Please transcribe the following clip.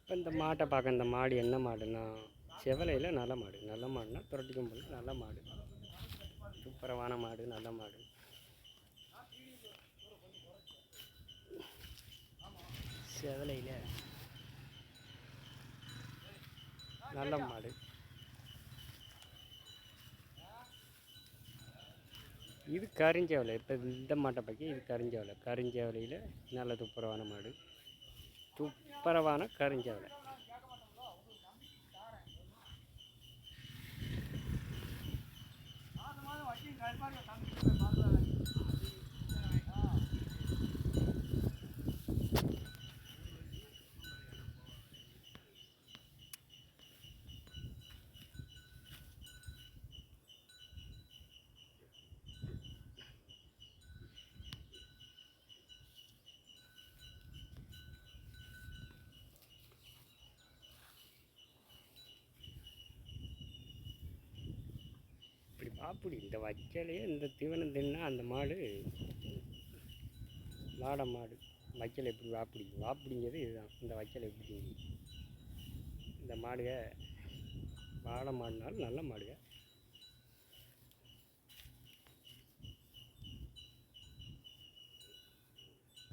இப்போ இந்த மாட்டை பார்க்க, இந்த மாடு என்ன மாடுன்னா செவலையில் நல்ல மாடு. நல்ல மாடுனா துரட்டிக்கும் போது நல்ல மாடு, துப்புரவான மாடு, நல்ல மாடு. செவலையில் நல்ல மாடு. இது கரிஞ்சவலை. இப்போ இந்த மாட்டை பார்க்க இது கரிஞ்சவலை. கரிஞ்சவலையில் நல்ல துப்புரவான மாடு, துப்புரவான கரிஞ்சவலை. இப்படி வாப்பிடி இந்த வைக்கலையே இந்த தீவனம் தின்னா அந்த மாடு வாடை மாடு. வைக்கலை எப்படி வாப்பிடிங்கிறது இதுதான். இந்த வைக்கலை எப்படி இந்த மாடுக வாடை மாடுனாலும் நல்ல மாடுக.